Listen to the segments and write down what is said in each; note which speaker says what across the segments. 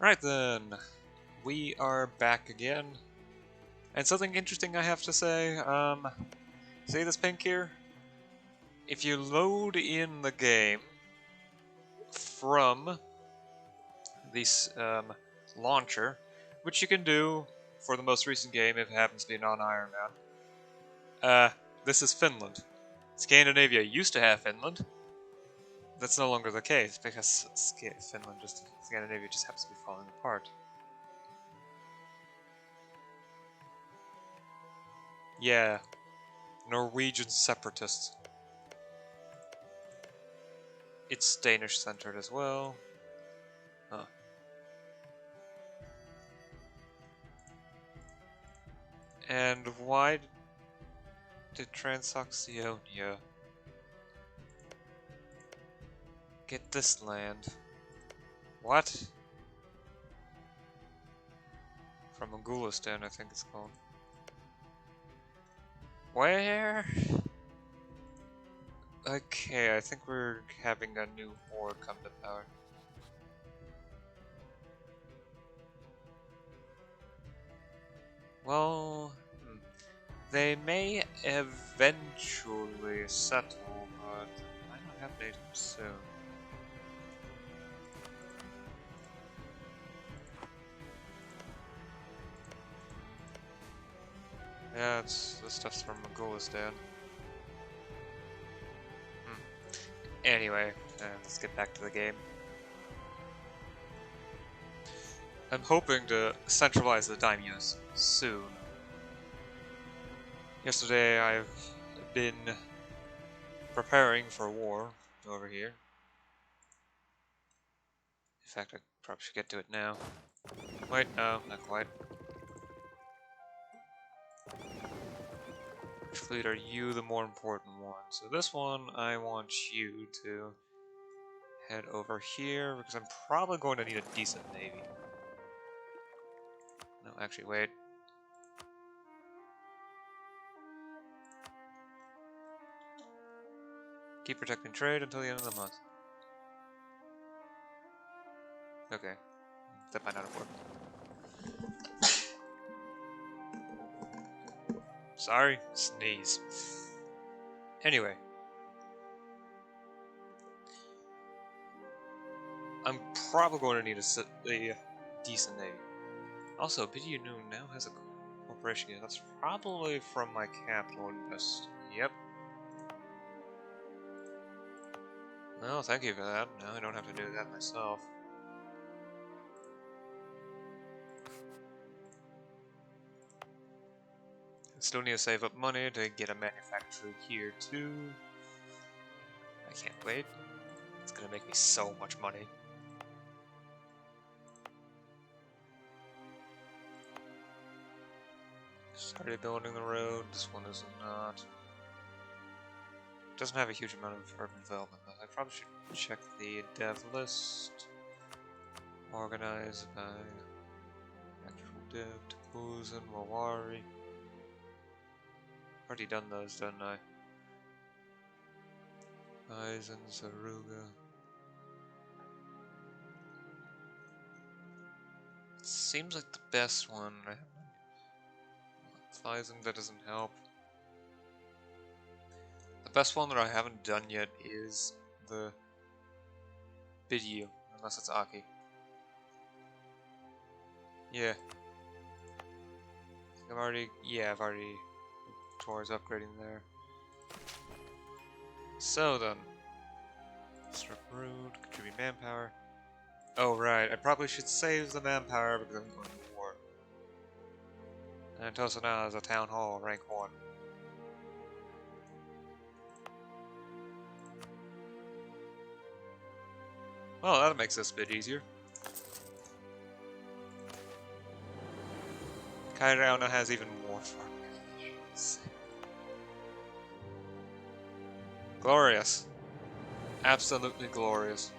Speaker 1: Right then, we are back again. And something interesting I have to say, see this pink here? If you load in the game from this launcher, which you can do for the most recent game if it happens to be non-Iron Man, this is Finland. Scandinavia used to have Finland. That's no longer the case because Scandinavia just happens to be falling apart. Yeah, Norwegian separatists. It's Danish-centered as well. Huh. And why did Transoxionia get this land? What? From Mongolistan, I think it's called. Where? Okay, I think we're having a new horde come to power. Well, they may eventually settle, but I don't have anytime soon. Yeah, this stuff's from Mongolistan. Anyway, let's get back to the game. I'm hoping to centralize the daimyos soon. Yesterday I've been preparing for war over here. In fact, I probably should get to it now. Wait, no, not quite. Which fleet are you the more important one? So this one, I want you to head over here because I'm probably going to need a decent navy. No, actually, wait. Keep protecting trade until the end of the month. Okay, that might not have worked. Sorry, sneeze. Anyway. I'm probably going to need a decent navy. Also, MEIOU now has a corporation. That's probably from my capital invest. Yep. No, thank you for that. Now I don't have to do that myself. I still need to save up money to get a manufactory here too. I can't wait. It's gonna make me so much money. Started building the road. This one is not. Doesn't have a huge amount of urban development though. I probably should check the dev list. Organized by actual dev, Tokuzan, Mawari. Already done those, didn't I? Aizen, Saruga. Seems like the best one. Aizen, that doesn't help. The best one that I haven't done yet is the MEIOU, unless it's Aki. Yeah. I've already towards upgrading there. So then, disrupt road, contribute manpower. Oh right, I probably should save the manpower because I'm going to war. And Tosa now has a town hall, rank 1. Well, that makes this a bit easier. Kairao now has even more farm efficiency. Glorious. Absolutely glorious.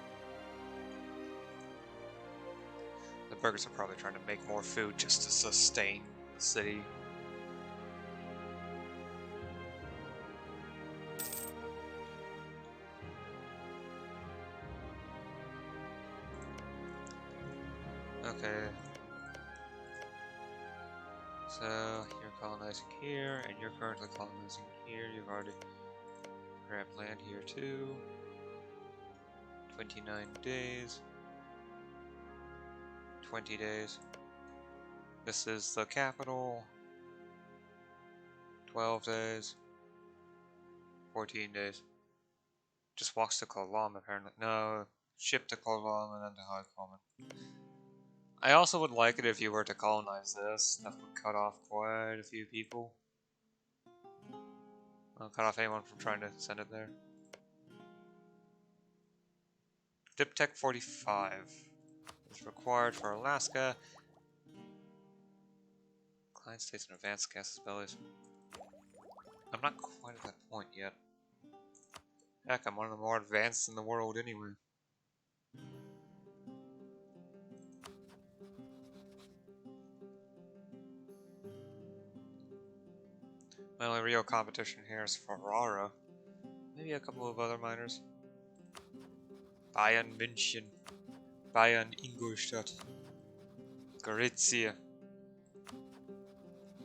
Speaker 1: The burgers are probably trying to make more food just to sustain the city. Okay. So, you're colonizing here, and you're currently colonizing here. You've already grabbed land here too. 29 days. 20 days. This is the capital. 12 days. 14 days. Just walks to Kolam, apparently. No, ship to Kolam and then to High Common. I also would like it if you were to colonize this. That would cut off quite a few people. I'll cut off anyone from trying to send it there. Dip Tech 45 is required for Alaska. Client states and advanced gas bellies. I'm not quite at that point yet. Heck, I'm one of the more advanced in the world anyway. My only real competition here is Ferrara. Maybe a couple of other miners. Bayern München. Bayern Ingolstadt. Gorizia.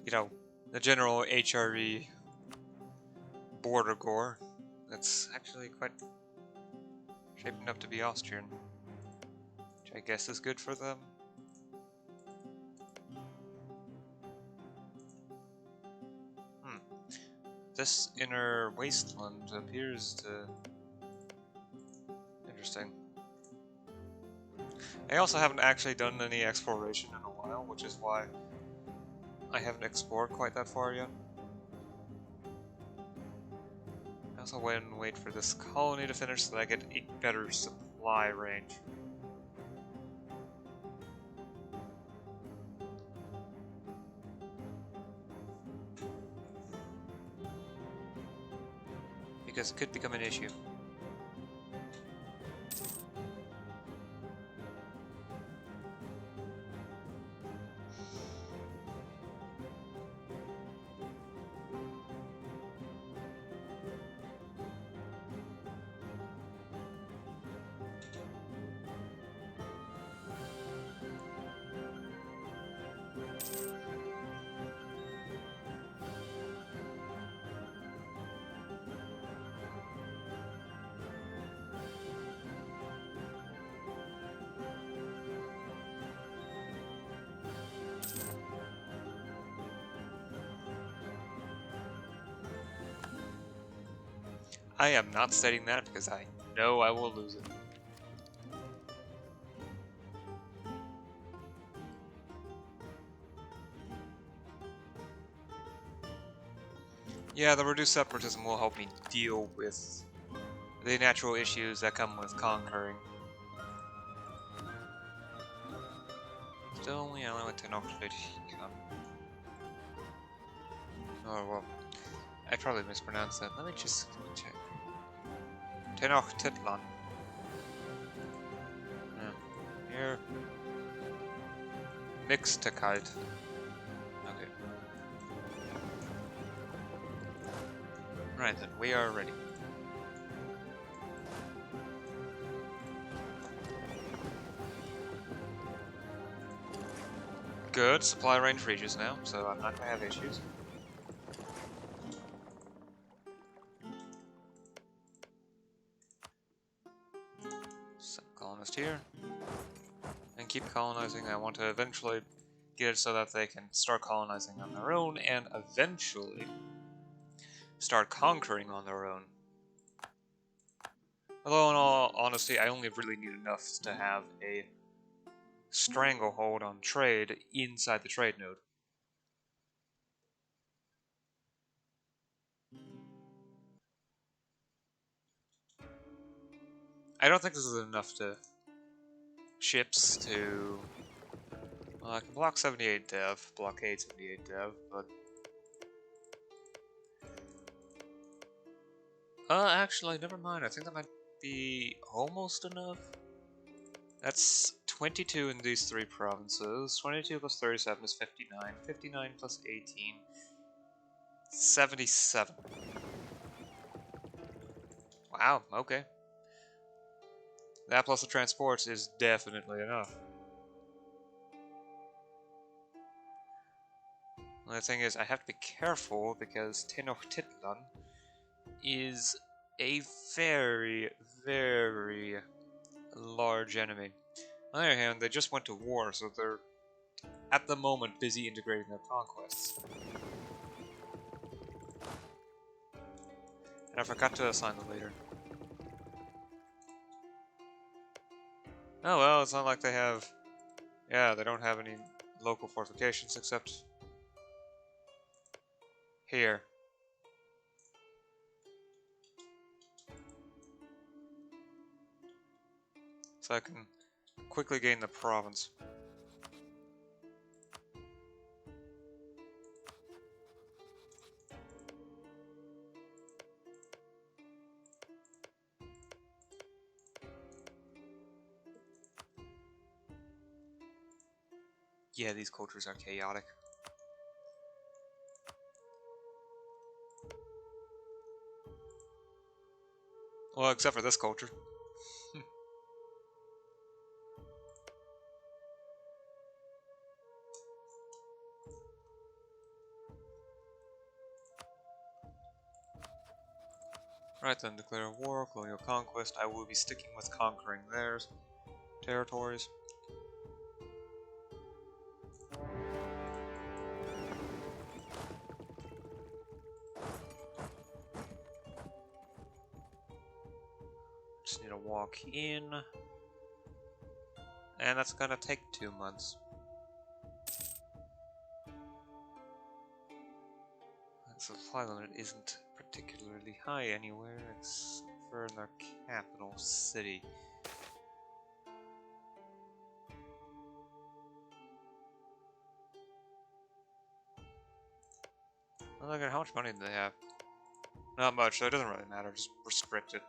Speaker 1: You know, the general HRE border gore. That's actually quite shaping up to be Austrian. Which I guess is good for them. This inner wasteland appears to... interesting. I also haven't actually done any exploration in a while, which is why I haven't explored quite that far yet. I also wait for this colony to finish so that I get a better supply range. Because it could become an issue. I am not stating that because I know I will lose it. Yeah, the reduced separatism will help me deal with the natural issues that come with conquering. Still only allowing with Tenochtitlan. Oh well, I probably mispronounced that. Let me just check. Tenochtitlan. Yeah. Here. Mixtecite. Okay. Right then, we are ready. Good, supply range reaches now, so I'm not gonna have issues. Send colonist here. And keep colonizing. I want to eventually get it so that they can start colonizing on their own and eventually start conquering on their own. Although in all honesty, I only really need enough to have a stranglehold on trade inside the trade node. I don't think this is enough to ships to... Well, I can block 78 dev, blockade 78 dev, but... actually, never mind. I think that might be almost enough. That's 22 in these three provinces. 22 plus 37 is 59. 59 plus 18... 77. Wow, okay. That plus the transports is definitely enough. The thing is, I have to be careful because Tenochtitlan is a very, very large enemy. On the other hand, they just went to war, so they're at the moment busy integrating their conquests. And I forgot to assign the leader. Oh well, it's not like they have... Yeah, they don't have any local fortifications except... here. So I can quickly gain the province. Yeah, these cultures are chaotic. Well, except for this culture. Right then, declare war, colonial conquest. I will be sticking with conquering their territories. Just need to walk in. And that's gonna take 2 months. The supply limit isn't particularly high anywhere, except for in their capital city. Well, look at how much money do they have? Not much, so it doesn't really matter, just restrict it.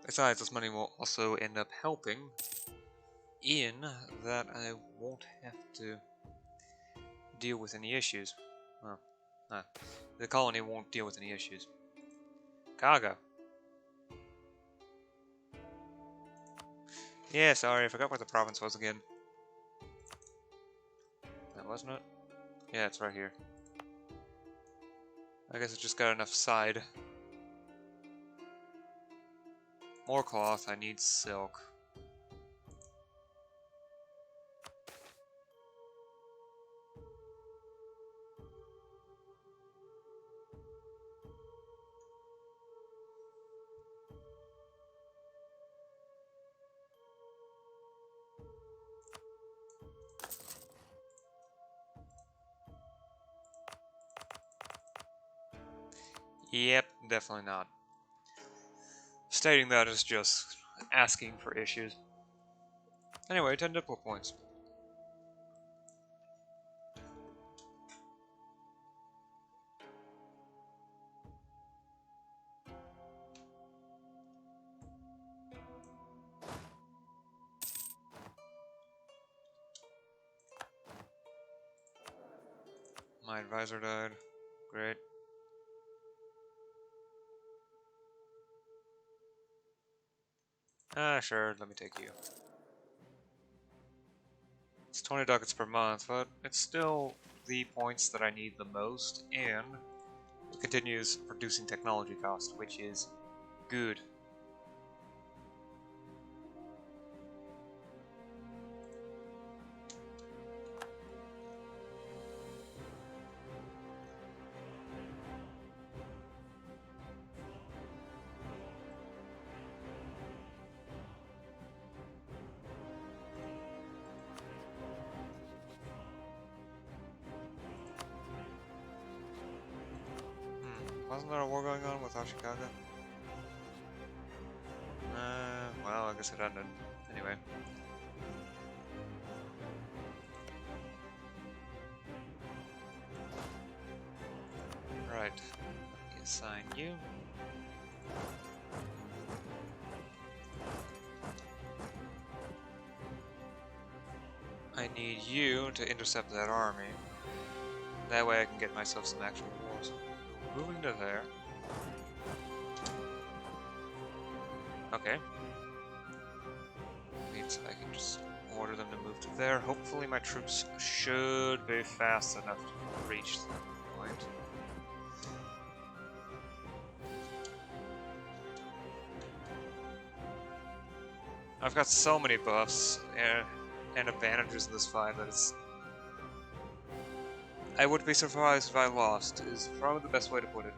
Speaker 1: Besides, this money will also end up helping in that I won't have to deal with any issues. Well, nah. The colony won't deal with any issues. Kaga. Yeah, sorry, I forgot where the province was again. That wasn't it? Yeah, it's right here. I guess it just got enough side. More cloth, I need silk. Yep, definitely not. Stating that is just asking for issues. Anyway, 10 diplo points. My advisor died. Great. Ah, sure, let me take you. It's 20 ducats per month, but it's still the points that I need the most, and it continues reducing technology cost, which is good. Wasn't there a war going on with Ashikaga? Well, I guess it ended. Anyway. Right. Let me assign you. I need you to intercept that army. That way I can get myself some actual wars. moving to there. Okay. Means I can just order them to move to there. Hopefully my troops should be fast enough to reach that point. I've got so many buffs and advantages in this fight that it's... I would be surprised if I lost, is probably the best way to put it.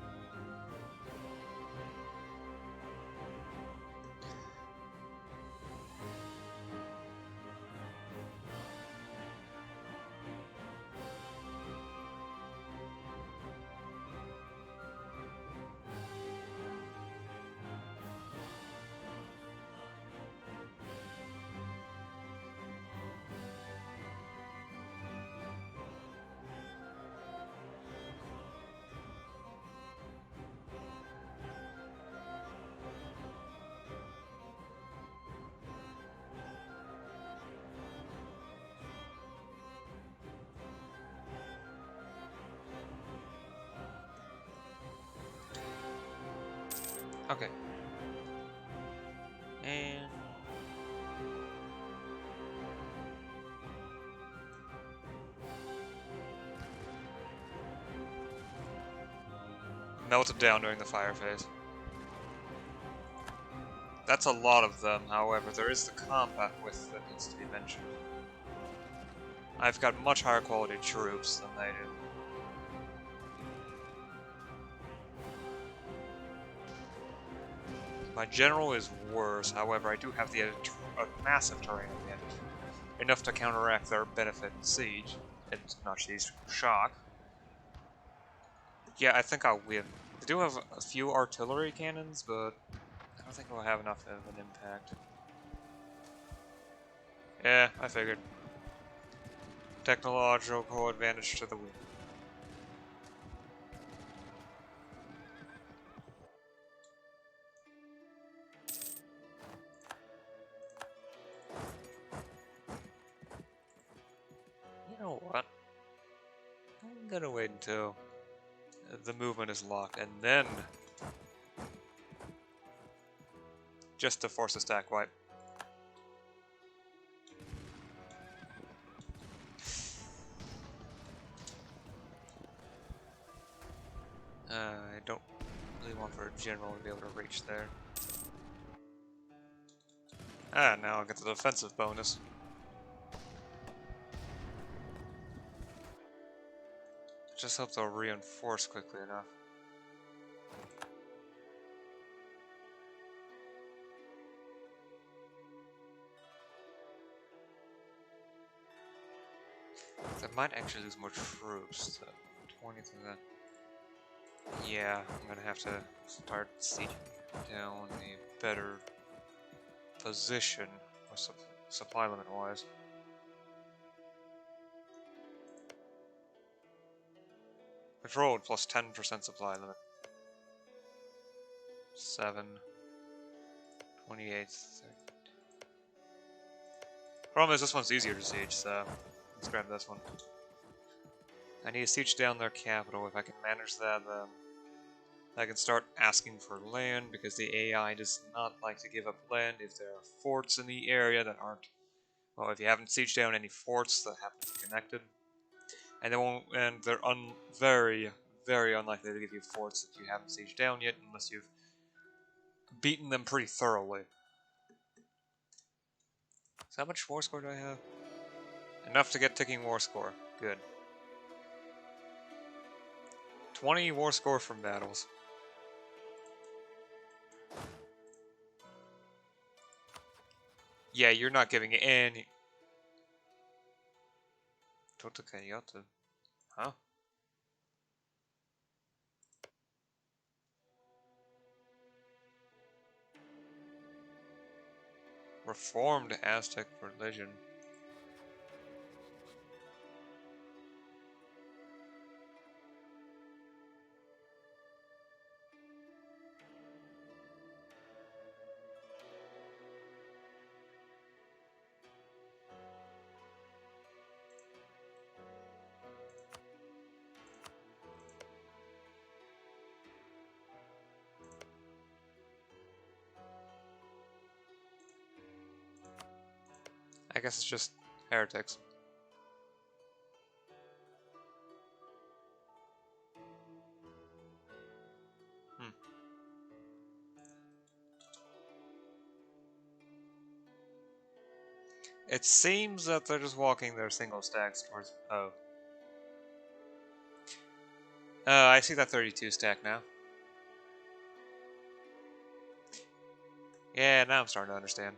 Speaker 1: Okay. And... melted down during the fire phase. That's a lot of them, however, there is the combat with that needs to be mentioned. I've got much higher quality troops than they do. My general is worse, however, I do have a massive terrain advantage. Enough to counteract their benefit in siege, and not siege, shock. Yeah, I think I'll win. I do have a few artillery cannons, but I don't think we'll have enough of an impact. Yeah, I figured. Technological advantage to the win. You know what? I'm gonna wait until the movement is locked, and then just to force a stack wipe. I don't really want for a general to be able to reach there. Ah, now I'll get the defensive bonus. Just hope they'll reinforce quickly enough. I might actually lose more troops. 20 to that. Yeah, I'm gonna have to start sieging down a better position, or supply limit wise. Controlled plus 10% supply limit. 7, 28, 30. Problem is this one's easier to siege, so let's grab this one. I need to siege down their capital. If I can manage that, then I can start asking for land, because the AI does not like to give up land if there are forts in the area that aren't... Well, if you haven't sieged down any forts that happen to be connected. And they won't, and they're very, very unlikely to give you forts that you haven't sieged down yet, unless you've beaten them pretty thoroughly. So how much war score do I have? Enough to get ticking war score. Good. 20 war score from battles. Yeah, you're not giving any... Totakayata. Huh? Reformed Aztec religion. guess it's just heretics. It seems that they're just walking their single stacks towards... Oh. I see that 32 stack now. Yeah, now I'm starting to understand.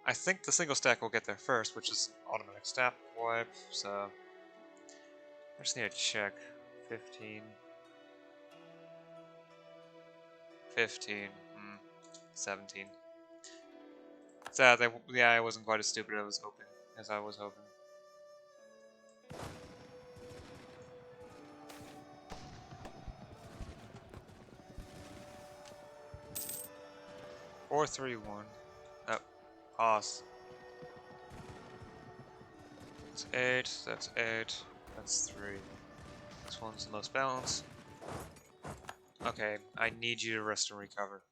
Speaker 1: I think the single stack will get there first, which is automatic stat wipe, so... I just need to check. 15... 15... 17. So, yeah, I wasn't quite as stupid as I was hoping. Four, three, one. Oh, pause. That's 8, that's 8, that's 3. This one's the most balanced. Okay, I need you to rest and recover.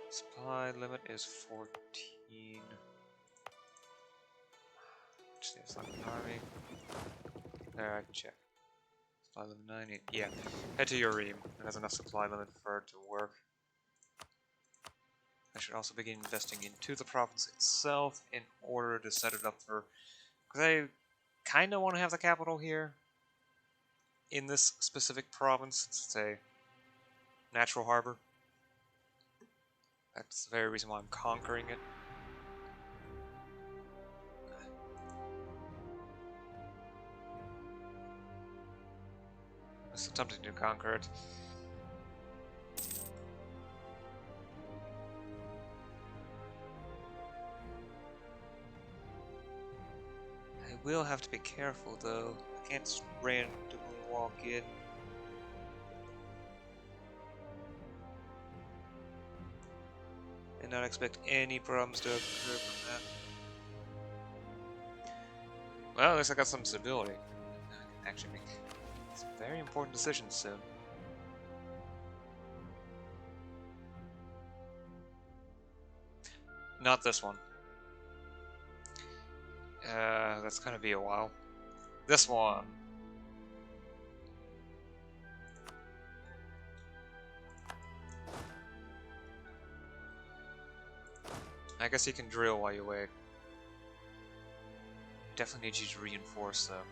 Speaker 1: Supply limit is 14. Just need an army. There, I can check. Supply limit 90. Yeah. Head to your ream. It has enough supply limit for it to work. I should also begin investing into the province itself in order to set it up for... Because I kind of want to have the capital here. In this specific province. It's a natural harbor. That's the very reason why I'm conquering it. I was attempting to conquer it. I will have to be careful though. I can't just randomly walk in. And not expect any problems to occur from that. Well, at least I got some stability. I can actually make some very important decisions soon. Not this one. That's gonna be a while. This one. I guess you can drill while you wait. Definitely need you to reinforce though.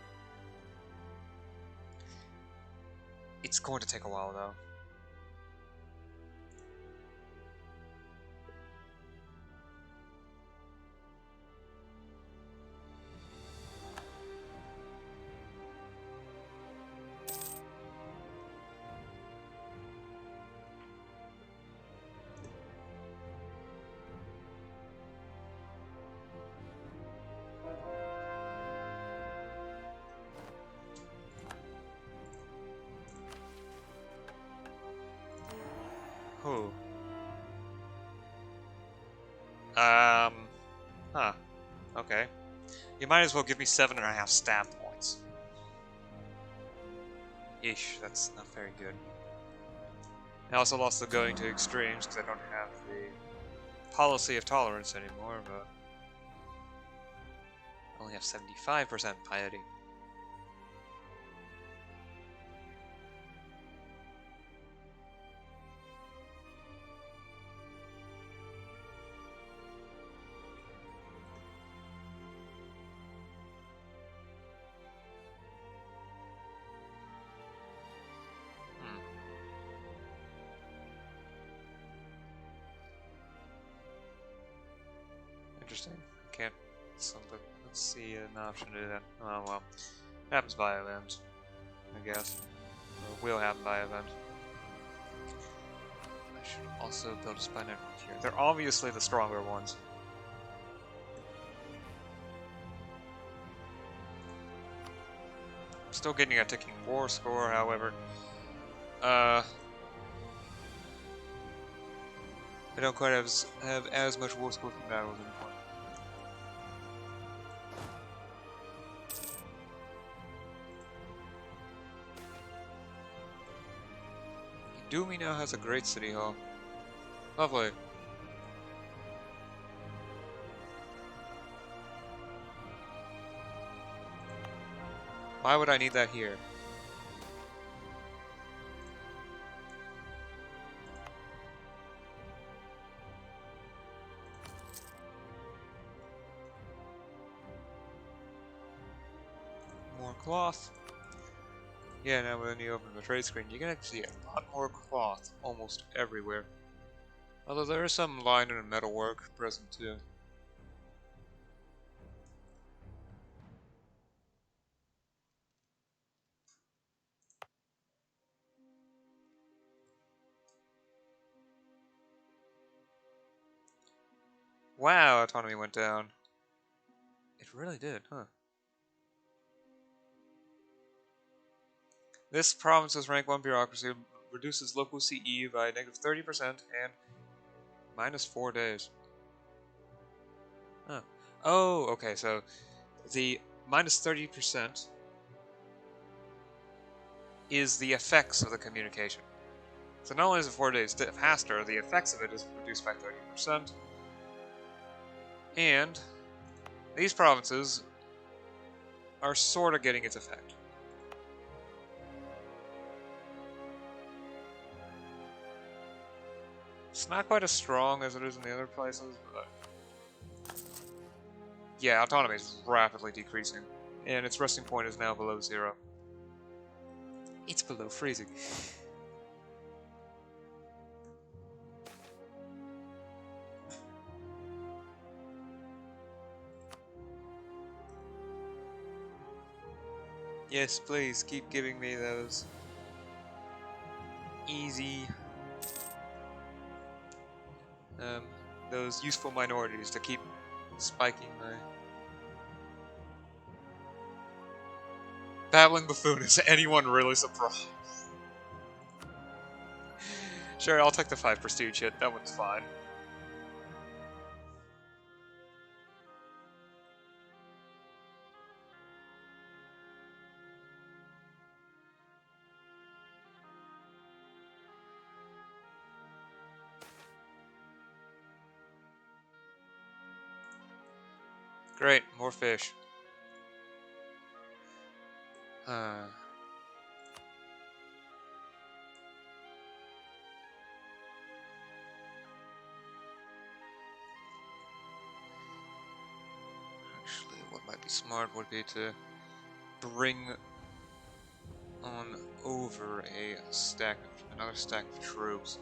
Speaker 1: It's going to take a while though. Who? Huh. Okay. You might as well give me 7.5 stab points. Eesh, that's not very good. I also lost the going to extremes because I don't have the policy of tolerance anymore, but I only have 75% piety. Interesting. Can't. Something. Let's see an option to do that. Oh well. Happens by event, I guess. Or will happen by event. I should also build a spy network here. They're obviously the stronger ones. Still getting a ticking war score, however. I don't quite have as much war score from battles anymore. Doomy now has a great city hall. Lovely. Why would I need that here? More cloth. Yeah, now when you open the trade screen, you can actually see a lot more cloth almost everywhere. Although there is some liner and metalwork present too. Wow, autonomy went down. It really did, huh? This province's rank 1 bureaucracy reduces local CE by -30% and -4 days. Huh. Oh, okay, so the -30% is the effects of the communication. So not only is it 4 days faster, the effects of it is reduced by 30%. And these provinces are sort of getting its effect. It's not quite as strong as it is in the other places, but yeah, autonomy is rapidly decreasing, and its resting point is now below 0. It's below freezing. Yes, please, keep giving me those easy, those useful minorities to keep spiking my... Babbling Buffoon, is anyone really surprised? Sure, I'll take the 5 prestige hit, that one's fine. Great, more fish. Actually, what might be smart would be to bring on over another stack of troops.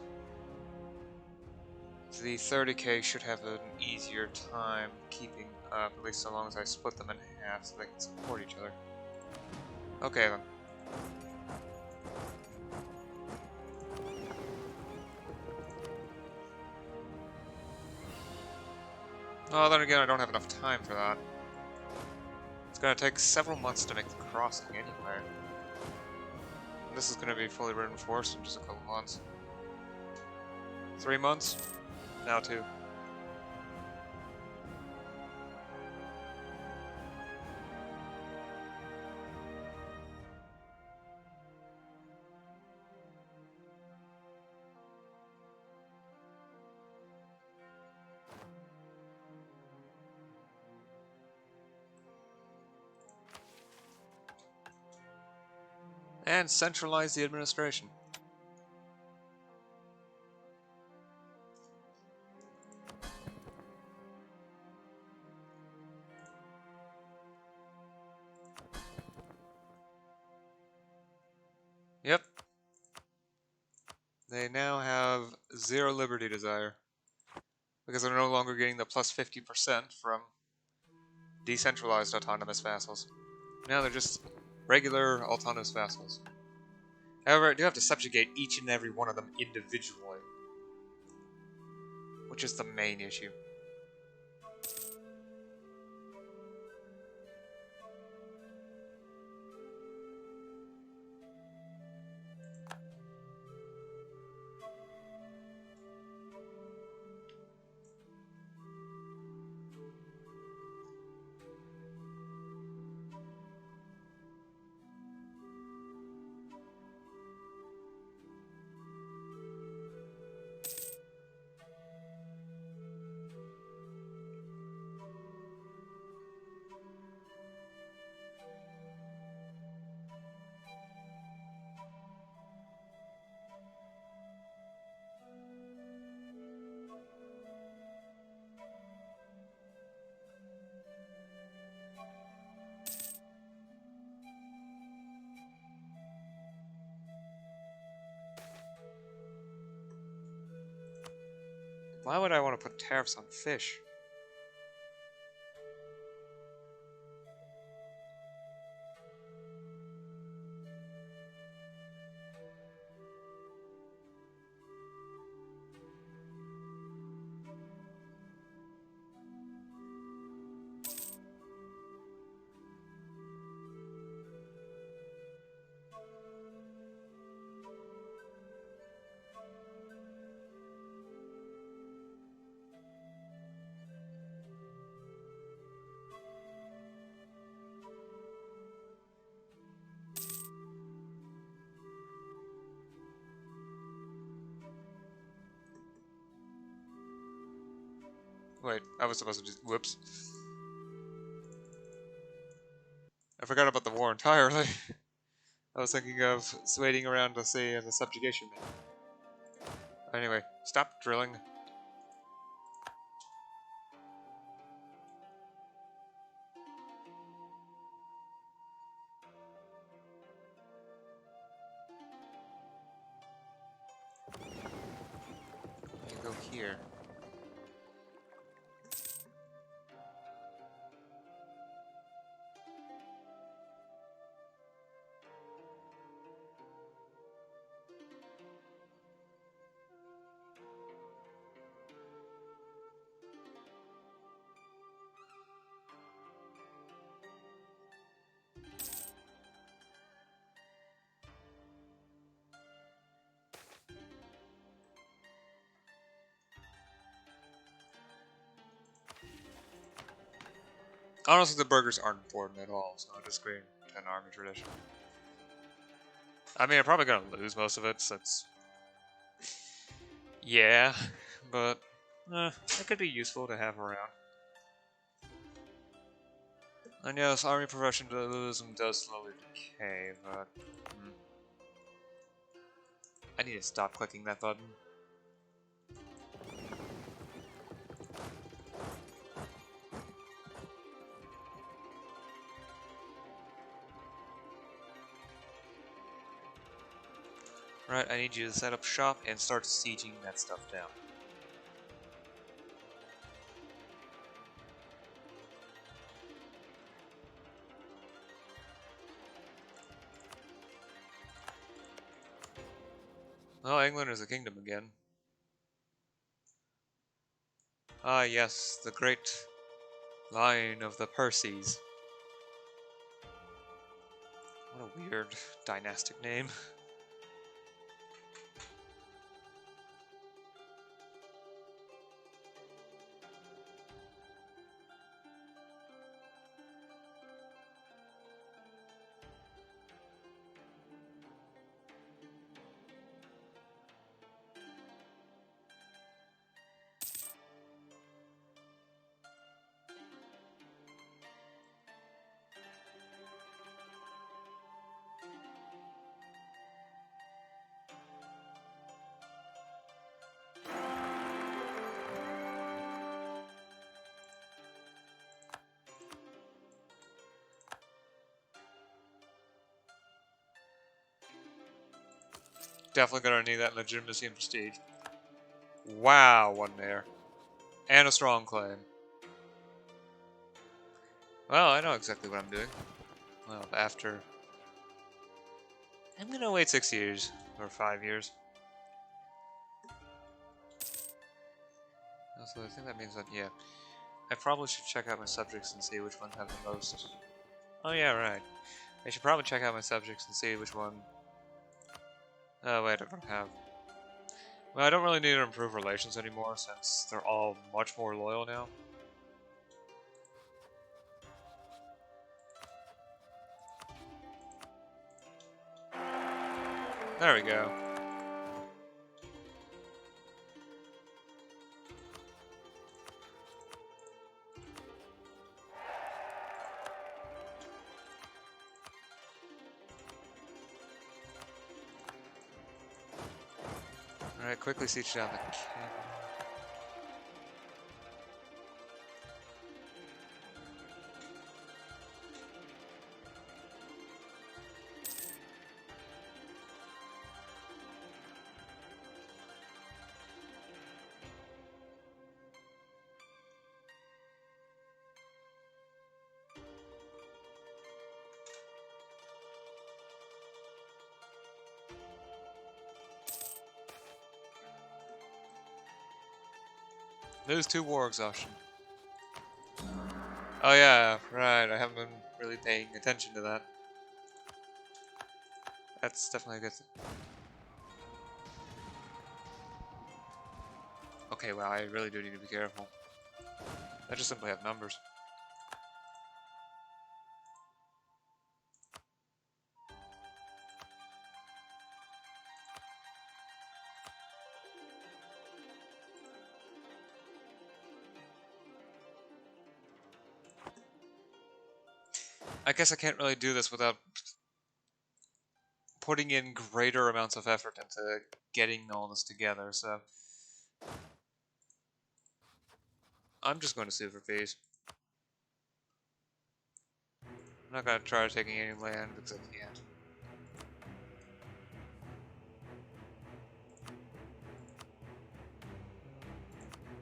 Speaker 1: The 30k should have an easier time keeping up, at least so long as I split them in half so they can support each other. Okay then. Well, then again, I don't have enough time for that. It's gonna take several months to make the crossing anyway. And this is gonna be fully reinforced in just a couple months. 3 months? Now 2. And centralize the administration. Yep. They now have 0 liberty desire. Because they're no longer getting the plus 50% from decentralized autonomous vassals. Now they're just regular autonomous vassals. However, I do have to subjugate each and every one of them individually, which is the main issue. Why would I want to put tariffs on fish? Wait, I was supposed to just... Whoops. I forgot about the war entirely. I was thinking of waiting around to see the subjugation map. Anyway, stop drilling. You go here. Honestly, the burgers aren't important at all, so I'm just going 10 army tradition. I mean, I'm probably gonna lose most of it, since... Yeah, but... it could be useful to have around. And yes, army professionalism does slowly decay, but... I need to stop clicking that button. Right, I need you to set up shop and start sieging that stuff down. Well, England is a kingdom again. Ah, yes, the great line of the Percys. What a weird dynastic name. Definitely gonna need that legitimacy and prestige. Wow, one there. And a strong claim. Well, I know exactly what I'm doing. Well, after... I'm gonna wait 6 years. Or 5 years. So I think that means that, yeah. I probably should check out my subjects and see which one have the most... Oh yeah, right. I should probably check out my subjects and see which one... Oh wait, I don't have... Well, I don't really need to improve relations anymore since they're all much more loyal now. There we go. Alright, quickly siege down the cannon. Lose 2 war exhaustion. Oh yeah, right, I haven't been really paying attention to that. That's definitely a good thing. Okay, wow, I really do need to be careful. I just simply have numbers. I guess I can't really do this without putting in greater amounts of effort into getting all this together, so I'm just going to sue for fees. I'm not going to try taking any land because I can't.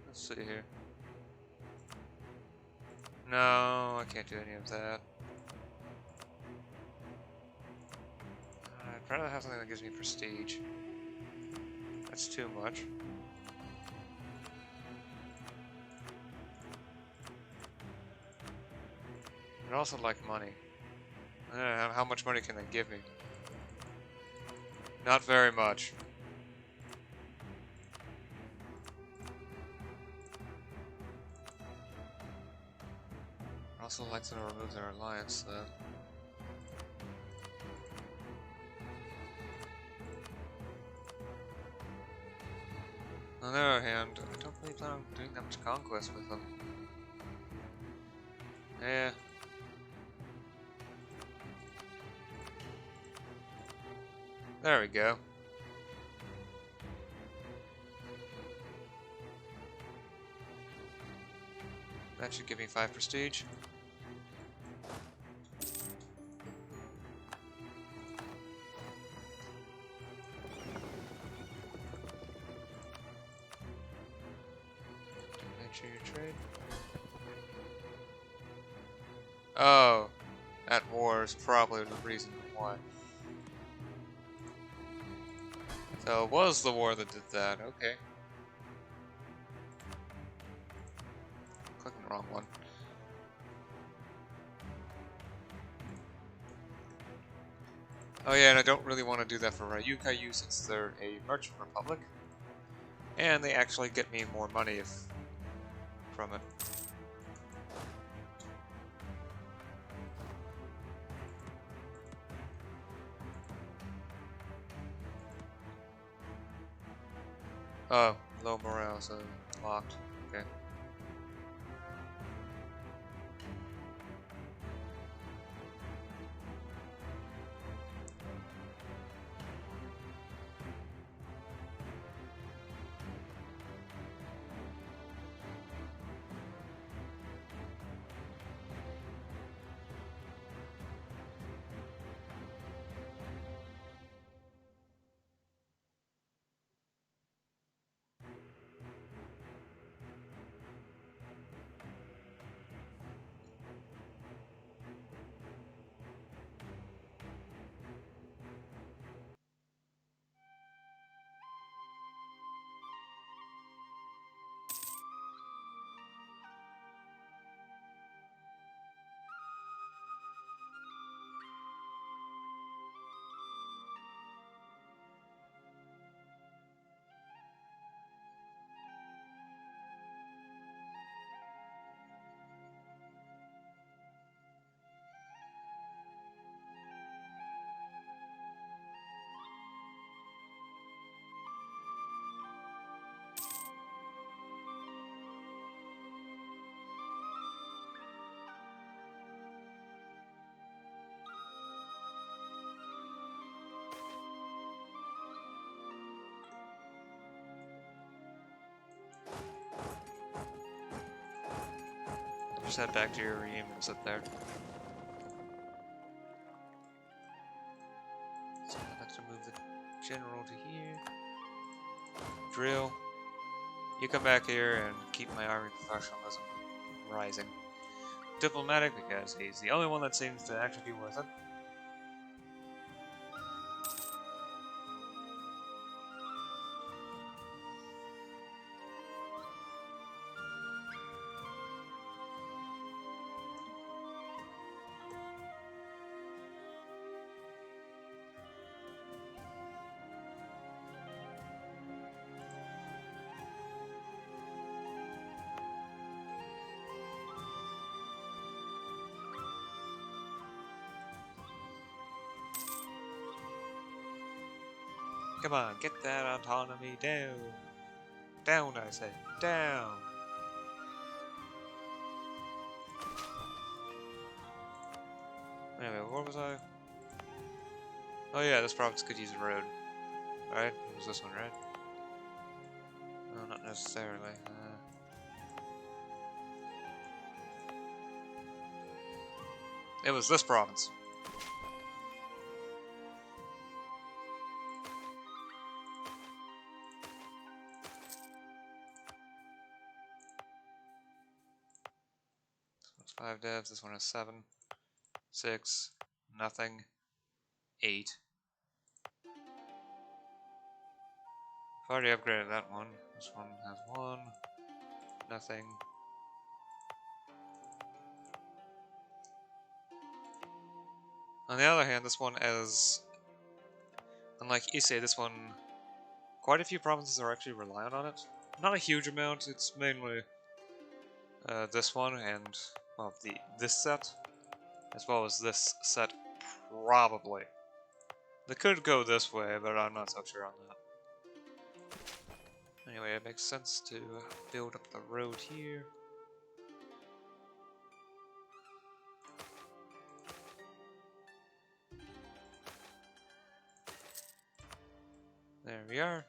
Speaker 1: Let's see here. No, I can't do any of that. I'd rather have something that gives me prestige. That's too much. I'd also like money. How much money can they give me? Not very much. I'd also like to remove their alliance, though. On the other hand, I don't really plan on doing that much conquest with them. Yeah. There we go. That should give me 5 prestige. Make sure you trade. Oh, that war is probably the reason why. So it was the war that did that, okay. Clicking the wrong one. Oh yeah, and I don't really want to do that for MEIOU since they're a merchant republic. And they actually get me more money from it. Oh, low morale, so locked. Okay. Just head back to your ream and sit there. So I have to move the general to here. Drill. You come back here and keep my army professionalism rising. Diplomatic because he's the only one that seems to actually be worth it. Come on, get that autonomy down. Down, I say. Down. Anyway, where was I? Oh yeah, this province could use a road. Right? It was this one, right? No, not necessarily. It was this province. This one's 5 devs, this one has 7. 6. Nothing. 8. I've already upgraded that one. This one has 1. Nothing. On the other hand, this one has, unlike Issei, this one, quite a few provinces are actually reliant on it. Not a huge amount, it's mainly this one and, well, this set, as well as this set, probably. They could go this way, but I'm not so sure on that. Anyway, it makes sense to build up the road here. There we are.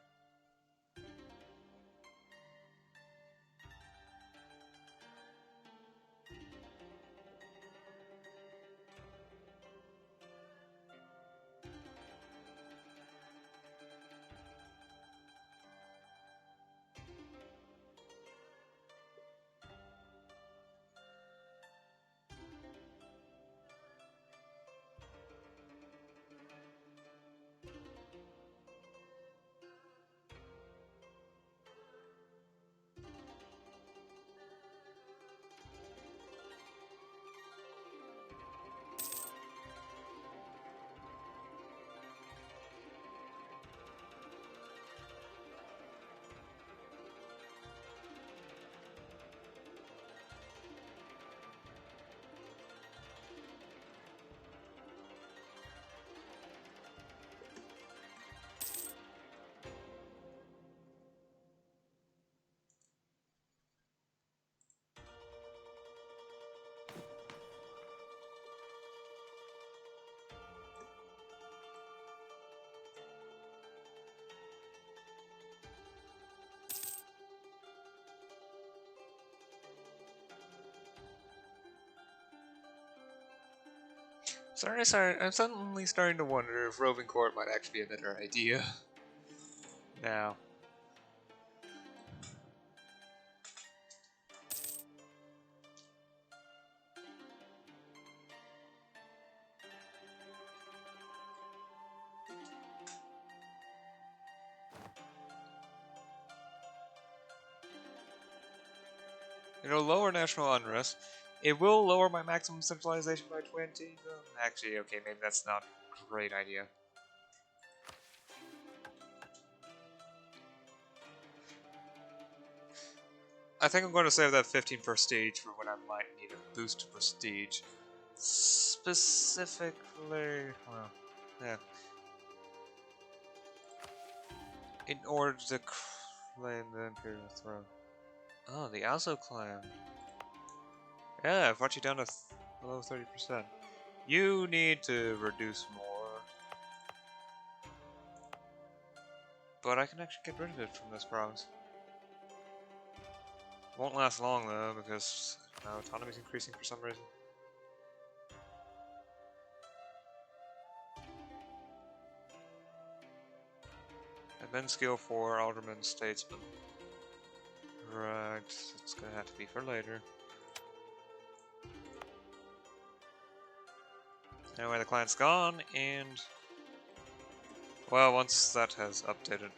Speaker 1: Sorry, I'm suddenly starting to wonder if roving court might actually be a better idea. Now. Lower national unrest. It will lower my maximum centralization by 20. Actually, okay, maybe that's not a great idea. I think I'm going to save that 15 prestige for when I might need a boost to prestige. Specifically, well, yeah. In order to claim the Imperial throne. Oh, the Azo clan. Yeah, I've brought you down to below 30%. You need to reduce more. But I can actually get rid of it from this province. Won't last long though, because now autonomy is increasing for some reason. Advanced skill for Alderman Statesman. Right, it's gonna have to be for later. Anyway, the client's gone, and well, once that has updated,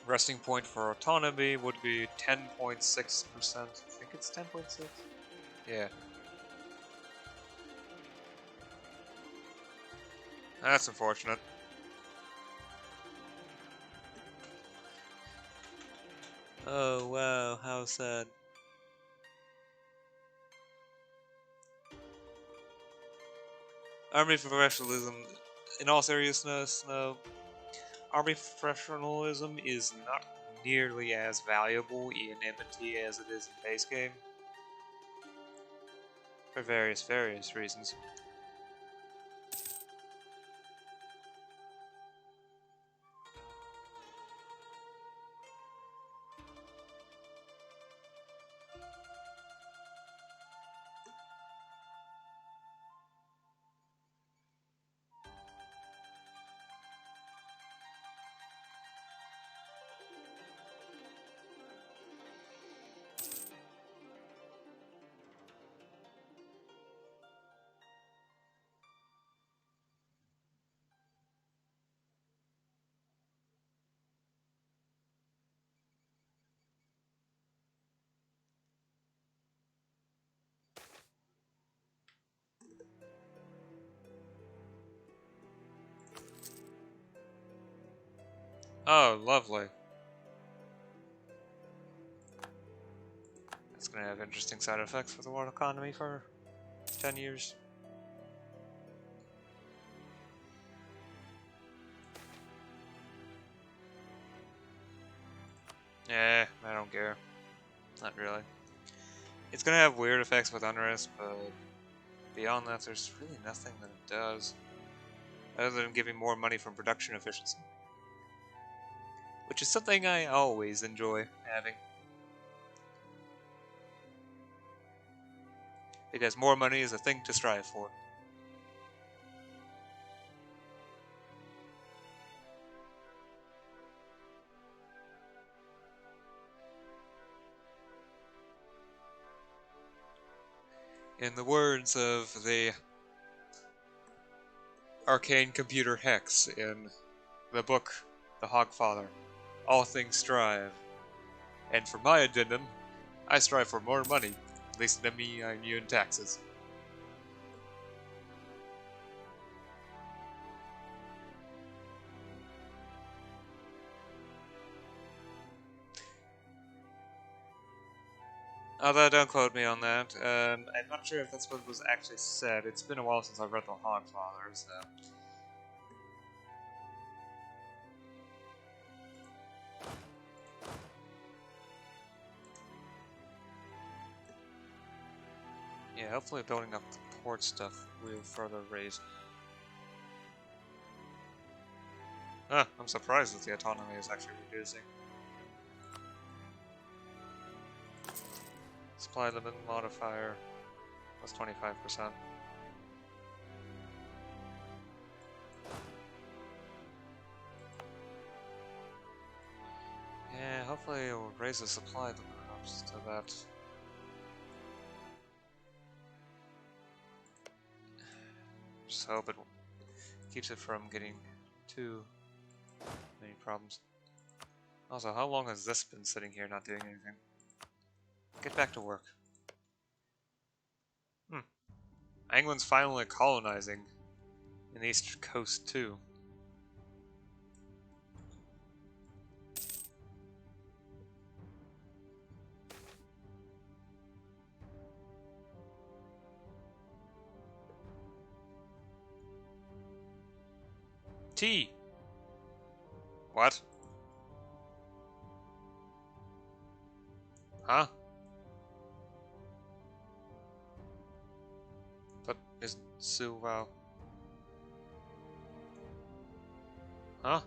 Speaker 1: resting point for autonomy would be 10.6%. I think it's 10.6. Yeah. That's unfortunate. Oh wow, how sad. Army professionalism in all seriousness, no, army professionalism is not nearly as valuable in M&T as it is in base game. For various reasons. Oh, lovely. That's gonna have interesting side effects for the world economy for 10 years. Yeah, I don't care. Not really. It's gonna have weird effects with unrest, but beyond that, there's really nothing that it does. Other than giving more money from production efficiency. Which is something I always enjoy having. Because more money is a thing to strive for. In the words of the arcane computer Hex in the book The Hogfather, all things strive. And for my addendum, I strive for more money, at least in MEIOU and taxes. Although, don't quote me on that. I'm not sure if that's what was actually said. It's been a while since I've read The Hogfather, so... Yeah, hopefully building up the port stuff will further raise... I'm surprised that the autonomy is actually reducing. Supply limit modifier was 25%. Yeah, hopefully it will raise the supply limit up to that. Just hope it keeps it from getting too many problems. Also, how long has this been sitting here not doing anything? Get back to work. England's finally colonizing in the East Coast too. Tea! What? Huh? But isn't Sue well? Huh?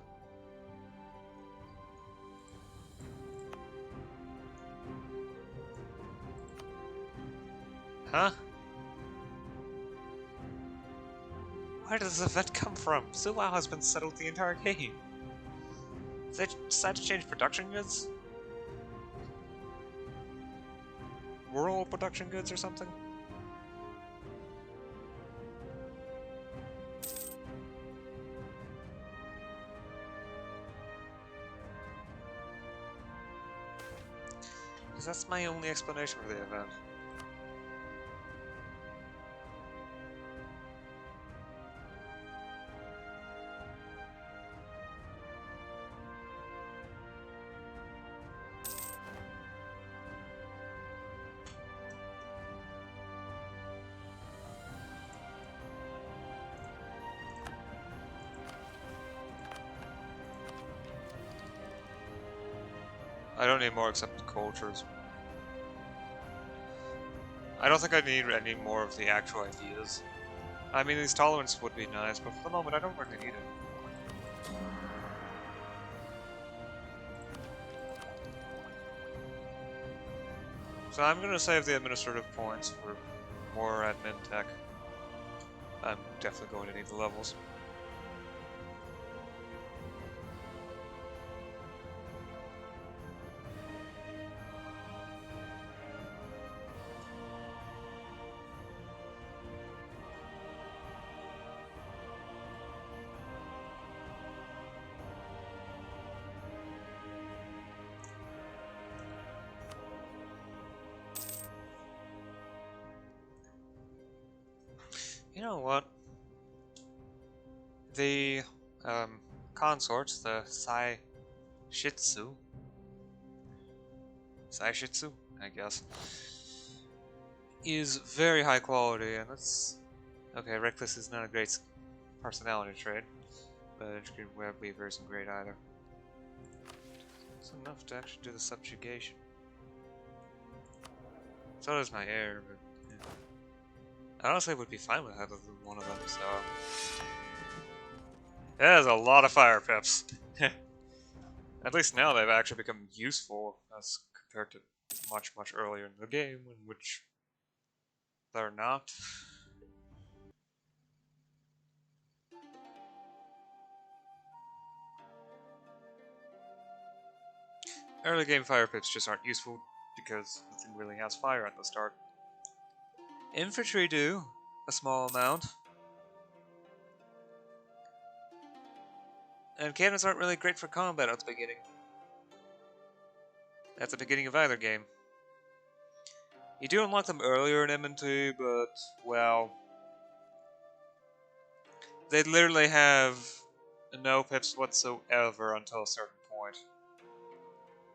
Speaker 1: Huh? Where does the vet come from? Sulau has been settled the entire game. Did they decide to change production goods? Rural production goods or something? Because that's my only explanation for the event. I don't need more accepted cultures. I don't think I need any more of the actual ideas. I mean, these tolerances would be nice, but for the moment I don't really need it. So I'm gonna save the administrative points for more admin tech. I'm definitely going to need the levels. You know what? The consorts, the Saishitsu, I guess, is very high quality, and that's okay. Reckless is not a great personality trait, but Web Weaver isn't great either. It's enough to actually do the subjugation. So does my air, but yeah. I honestly would be fine with either one of them. So there's a lot of fire pips. At least now they've actually become useful as compared to much earlier in the game, in which they're not. Early game fire pips just aren't useful because nothing really has fire at the start. Infantry do, a small amount. And cannons aren't really great for combat at the beginning. At the beginning of either game. You do unlock them earlier in M&T, but, well... they literally have no pips whatsoever until a certain point.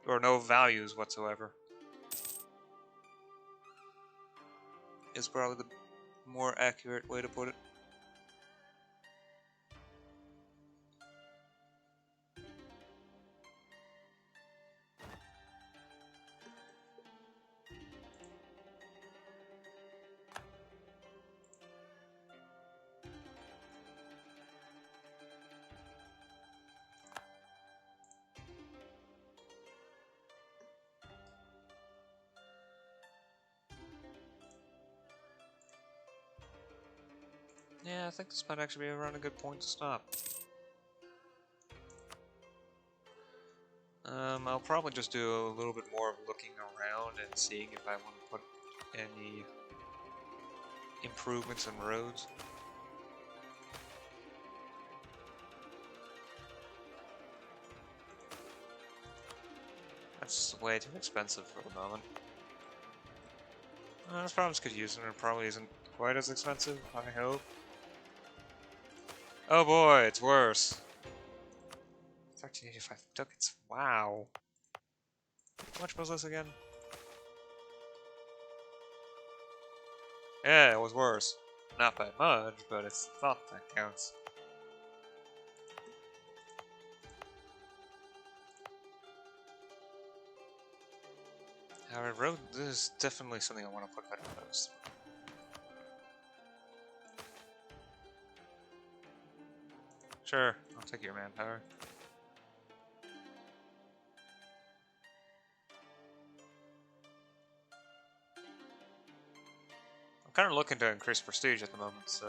Speaker 1: Or no values whatsoever. Is probably the more accurate way to put it. Yeah, I think this might actually be around a good point to stop. I'll probably just do a little bit more of looking around and seeing if I want to put any improvements in roads. That's way too expensive for the moment. This problems could use it, and it probably isn't quite as expensive, I hope. Oh boy, it's worse. 1385 ducats, wow. How much was this again? Yeah, it was worse. Not by much, but it's the thought that counts. However, road, this is definitely something I want to put better first. Sure, I'll take your manpower. I'm kind of looking to increase prestige at the moment, so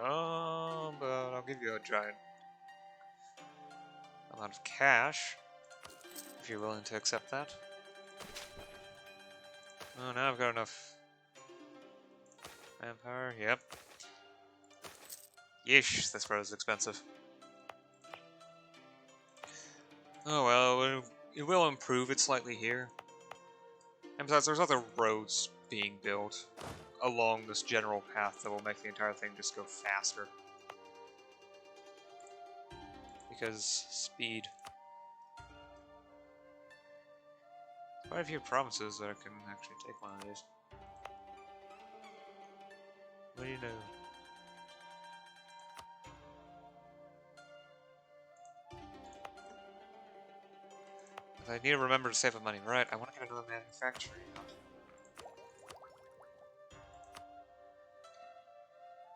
Speaker 1: no, but I'll give you a giant amount of cash if you're willing to accept that. Oh, now I've got enough manpower. Yep. Yeesh, this road is expensive. Oh well, it will improve it slightly here. And besides, there's other roads being built along this general path that will make the entire thing just go faster. Because speed. Quite a few provinces that I can actually take one of these. What do you know? I need to remember to save up money. Right, I want to get another manufactory.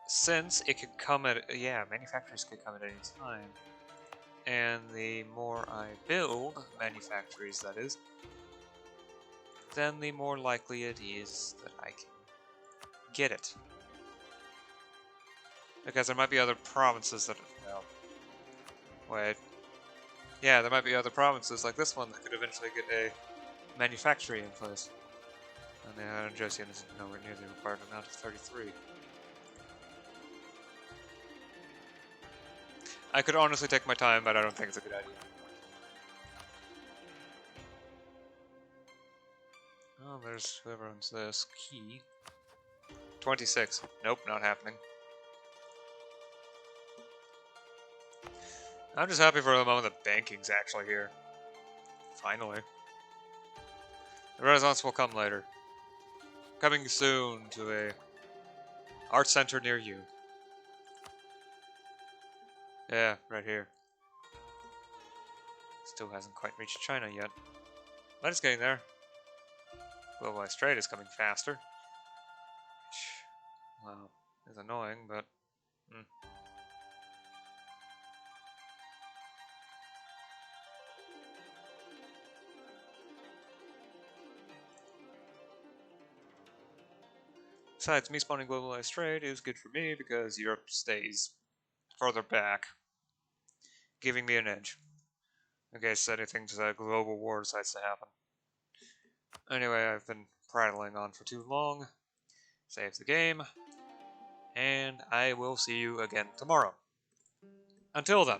Speaker 1: Since it could come at... Yeah, manufacturers could come at any time. And the more I build manufactories, that is, then the more likely it is that I can get it. Because there might be other provinces that... Well, wait. Yeah, there might be other provinces like this one that could eventually get a manufactory in place. And the Iron Josian is nowhere near the required amount of 33. I could honestly take my time, but I don't think it's a good idea. Oh, there's whoever owns this. Key. 26. Nope, not happening. I'm just happy for the moment that banking's actually here. Finally. The Renaissance will come later. Coming soon to a art center near you. Yeah, right here. Still hasn't quite reached China yet. But it's getting there. Globalized trade is coming faster. Which, well, is annoying, but... Besides, me spawning globalized trade is good for me because Europe stays further back, giving me an edge in case anything to that global war decides to happen. Anyway, I've been prattling on for too long. Save the game, and I will see you again tomorrow. Until then.